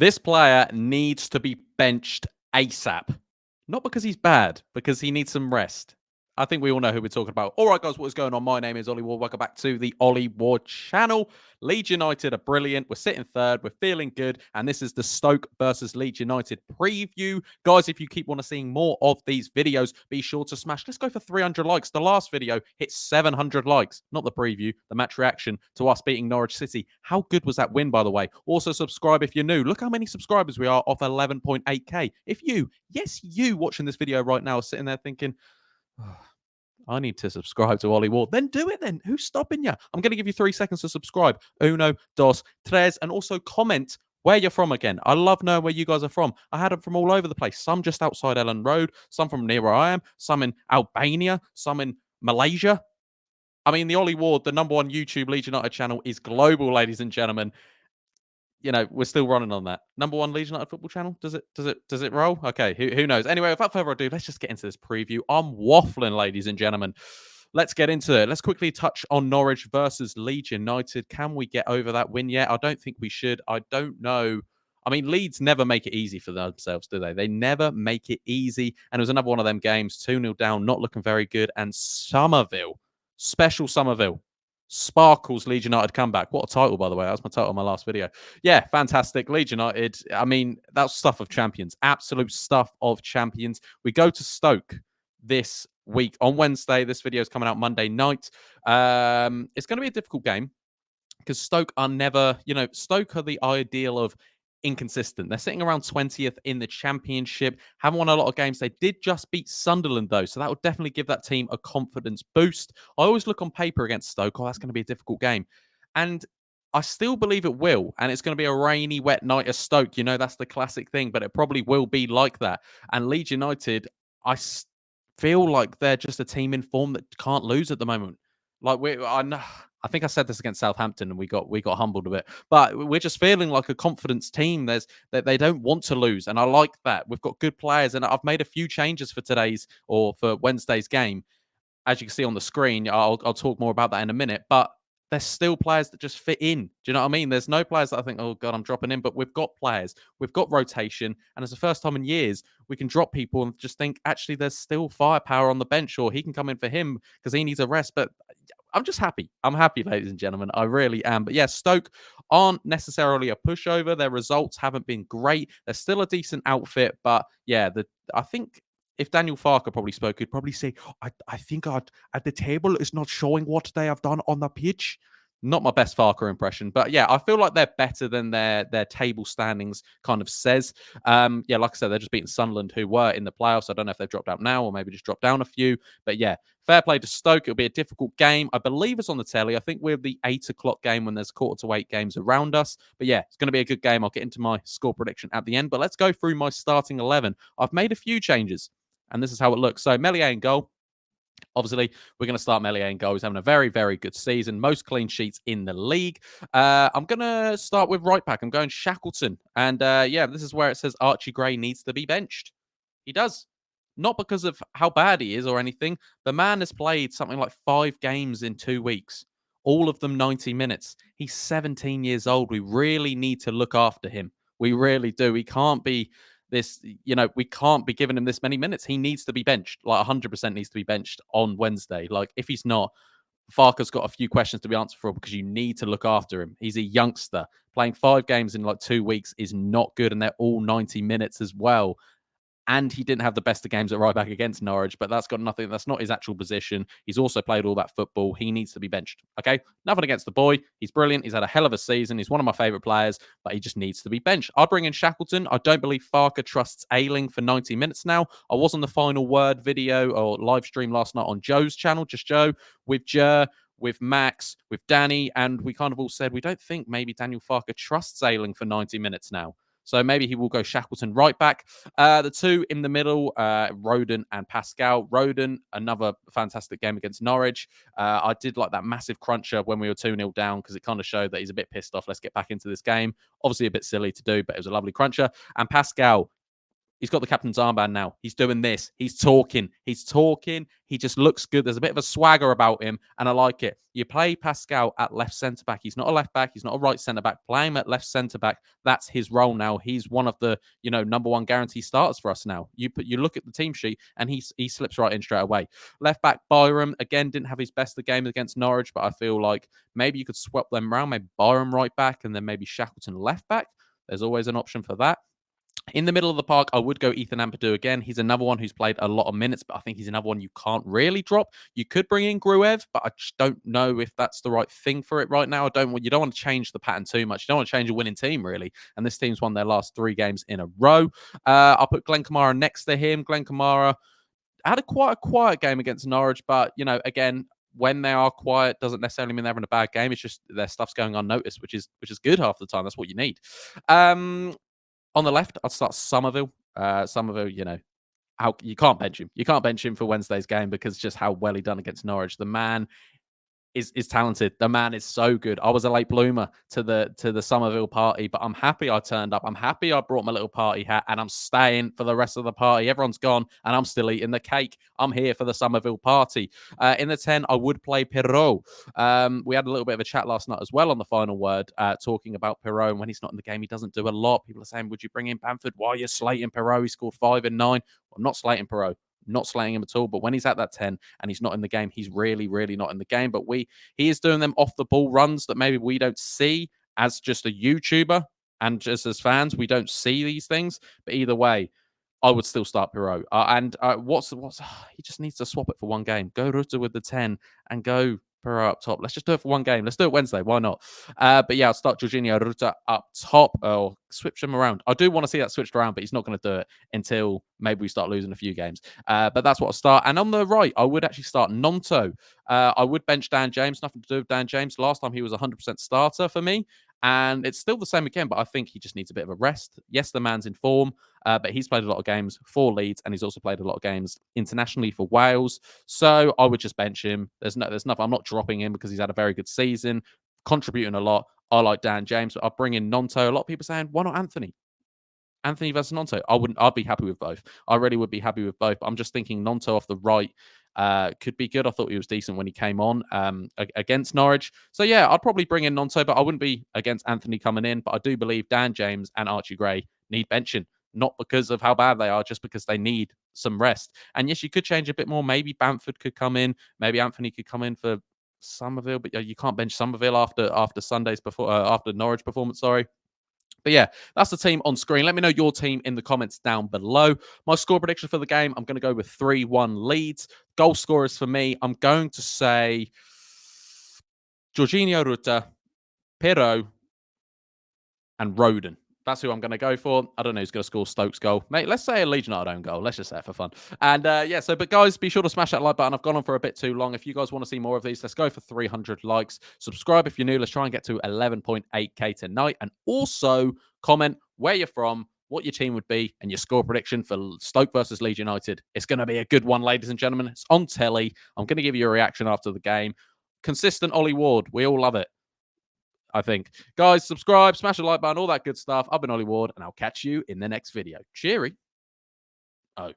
This player needs to be benched ASAP. Not because he's bad, because he needs some rest. I think we all know who we're talking about. All right, guys, what is going on? My name is Ollie Ward. Welcome back to the Ollie Ward channel. Leeds United are brilliant. We're sitting third. We're feeling good. And this is the Stoke versus Leeds United preview. Guys, if you keep wanting to see more of these videos, be sure to smash. Let's go for 300 likes. The last video hit 700 likes. Not the preview, the match reaction to us beating Norwich City. How good was that win, by the way? Also, subscribe if you're new. Look how many subscribers we are off 11.8k. If you, yes, you watching this video right now are sitting there thinking, oh, I need to subscribe to Ollie Ward. Then do it then. Who's stopping you? I'm going to give you 3 seconds to subscribe. Uno, dos, tres. And also comment where you're from again. I love knowing where you guys are from. I had them from all over the place. Some just outside Ellen Road. Some from near where I am. Some in Albania. Some in Malaysia. I mean, the Ollie Ward, the #1 YouTube Leeds United channel, is global, ladies and gentlemen. You know, we're still running on that. #1 Leeds United football channel. Does it roll? Okay, who knows? Anyway, without further ado, let's just get into this preview. I'm waffling, ladies and gentlemen. Let's get into it. Let's quickly touch on Norwich versus Leeds United. Can we get over that win yet? I don't think we should. I don't know. I mean, Leeds never make it easy for themselves, do they? They never make it easy. And it was another one of them games, 2-0 down, not looking very good. And Summerville, special Summerville, sparkles Leeds United comeback. What a title, by the way. That was my title on my last video. Yeah, fantastic. Leeds United, I mean, that's stuff of champions. Absolute stuff of champions. We go to Stoke this week on Wednesday. This video is coming out Monday night. It's going to be a difficult game because Stoke are never, Stoke are the ideal of inconsistent. They're sitting around 20th in the championship, haven't won a lot of games. They did just beat Sunderland, though, so that would definitely give that team a confidence boost. I always look on paper against Stoke, oh, that's going to be a difficult game. And I still believe it will, and it's going to be a rainy, wet night at Stoke. You know, that's the classic thing, but it probably will be like that. And Leeds United, I feel like they're just a team in form that can't lose at the moment. Like I think I said this against Southampton and we got humbled a bit. But we're just feeling like a confidence team. There's that they don't want to lose, and I like that. We've got good players, and I've made a few changes for today's or for Wednesday's game. As you can see on the screen, I'll talk more about that in a minute. But there's still players that just fit in. Do you know what I mean? There's no players that I think, oh God, I'm dropping in. But we've got players, we've got rotation, and it's the first time in years we can drop people and just think actually there's still firepower on the bench, or he can come in for him because he needs a rest. But I'm just happy. I'm happy, ladies and gentlemen. I really am. But yeah, Stoke aren't necessarily a pushover. Their results haven't been great. They're still a decent outfit, but yeah, I think if Daniel Farke probably spoke, he'd probably say, I think at the table is not showing what they have done on the pitch. Not my best Farke impression, but yeah, I feel like they're better than their table standings kind of says. Yeah, like I said, they're just beating Sunderland, who were in the playoffs. I don't know if they've dropped out now or maybe just dropped down a few, but yeah, fair play to Stoke. It'll be a difficult game. I believe it's on the telly. I think we're the 8 o'clock game when there's 7:45 games around us. But yeah, it's going to be a good game. I'll get into my score prediction at the end, but let's go through my starting 11. I've made a few changes, and this is how it looks. So Meslier in goal. Obviously, we're going to start Meslier in goal. He's having a very, very good season. Most clean sheets in the league. I'm going to start with right back. I'm going Shackleton. And yeah, this is where it says Archie Gray needs to be benched. He does. Not because of how bad he is or anything. The man has played something like 5 games in 2 weeks. All of them 90 minutes. He's 17 years old. We really need to look after him. We really do. He can't be we can't be giving him this many minutes. He needs to be benched. Like 100% needs to be benched on Wednesday. Like if he's not, Farke's got a few questions to be answered for because you need to look after him. He's a youngster. Playing 5 games in like 2 weeks is not good, and they're all 90 minutes as well. And he didn't have the best of games at right back against Norwich, but that's got nothing. That's not his actual position. He's also played all that football. He needs to be benched. Okay, nothing against the boy. He's brilliant. He's had a hell of a season. He's one of my favourite players, but he just needs to be benched. I'll bring in Shackleton. I don't believe Farke trusts Ayling for 90 minutes now. I was on the final word video or live stream last night on Joe's channel, just Joe, with Jer, with Max, with Danny, and we kind of all said we don't think maybe Daniel Farke trusts Ayling for 90 minutes now. So maybe he will go Shackleton right back. The two in the middle, Rodon and Pascal. Rodon, another fantastic game against Norwich. I did like that massive cruncher when we were 2-0 down because it kind of showed that he's a bit pissed off. Let's get back into this game. Obviously a bit silly to do, but it was a lovely cruncher. And Pascal, He's got the captain's armband now. He's doing this. He's talking. He's talking. He just looks good. There's a bit of a swagger about him, and I like it. You play Pascal at left centre back. He's not a left back. He's not a right centre back. Play him at left centre back. That's his role now. He's one of the number one guarantee starters for us now. You look at the team sheet, and he slips right in straight away. Left back Byram again didn't have his best of game against Norwich, but I feel like maybe you could swap them around. Maybe Byram right back, and then maybe Shackleton left back. There's always an option for that. In the middle of the park, I would go Ethan Ampadu again. He's another one who's played a lot of minutes, but I think he's another one you can't really drop. You could bring in Gruev, but I just don't know if that's the right thing for it right now. You don't want to change the pattern too much. You don't want to change a winning team, really. And this team's won their last 3 games in a row. I'll put Glenn Kamara next to him. Glenn Kamara had quite a quiet game against Norwich, but, again, when they are quiet doesn't necessarily mean they're having a bad game. It's just their stuff's going unnoticed, which is good half the time. That's what you need. On the left, I'd start Summerville. Summerville, how you can't bench him. You can't bench him for Wednesday's game because just how well he done against Norwich. The man is talented. The man is so good. I was a late bloomer to the Summerville party, but I'm happy I turned up. I'm happy I brought my little party hat, and I'm staying for the rest of the party. Everyone's gone, and I'm still eating the cake. I'm here for the Summerville party. In the 10, I would play Pirot. We had a little bit of a chat last night as well on the final word, talking about Pirot. And when he's not in the game, he doesn't do a lot. People are saying, would you bring in Bamford? Why are you slating Pirot? He scored 5 and 9. Well, I'm not slating Pirot. Not slating him at all, but when he's at that 10 and he's not in the game, he's really, really not in the game. But he is doing them off the ball runs that maybe we don't see as just a YouTuber and just as fans. We don't see these things. But either way, I would still start Pirot. He just needs to swap it for one game. Go Rutter with the 10 and go Pirot up top. Let's just do it for one game. Let's do it Wednesday. Why not? But yeah, I'll start Jorginho Rutter up top or switch him around. I do want to see that switched around, but he's not going to do it until maybe we start losing a few games. But that's what I'll start. And on the right, I would actually start Nonto. I would bench Dan James. Nothing to do with Dan James. Last time he was 100% starter for me. And it's still the same again, but I think he just needs a bit of a rest. Yes, the man's in form, but he's played a lot of games for Leeds, and he's also played a lot of games internationally for Wales. So I would just bench him. There's nothing. I'm not dropping him because he's had a very good season, contributing a lot. I like Dan James, but I'll bring in Nonto. A lot of people saying, why not Anthony? Anthony versus Nonto. I'd be happy with both. I really would be happy with both. But I'm just thinking Nonto off the right could be good. I thought he was decent when he came on against Norwich. So yeah, I'd probably bring in Nonto, but I wouldn't be against Anthony coming in. But I do believe Dan James and Archie Gray need benching. Not because of how bad they are, just because they need some rest. And yes, you could change a bit more. Maybe Bamford could come in. Maybe Anthony could come in for Summerville, but you can't bench Summerville after Norwich performance. Sorry. But yeah, that's the team on screen. Let me know your team in the comments down below. My score prediction for the game, I'm going to go with 3-1 Leeds. Goal scorers for me, I'm going to say Jorginho Rutter, Pirot, and Roden. That's who I'm going to go for. I don't know who's going to score Stoke's goal. Mate, let's say a Leeds United own goal. Let's just say it for fun. And but guys, be sure to smash that like button. I've gone on for a bit too long. If you guys want to see more of these, let's go for 300 likes. Subscribe if you're new. Let's try and get to 11.8k tonight. And also comment where you're from, what your team would be, and your score prediction for Stoke versus Leeds United. It's going to be a good one, ladies and gentlemen. It's on telly. I'm going to give you a reaction after the game. Consistent Ollie Ward. We all love it, I think. Guys, subscribe, smash the like button, all that good stuff. I've been Ollie Ward, and I'll catch you in the next video. Cheery. Oh.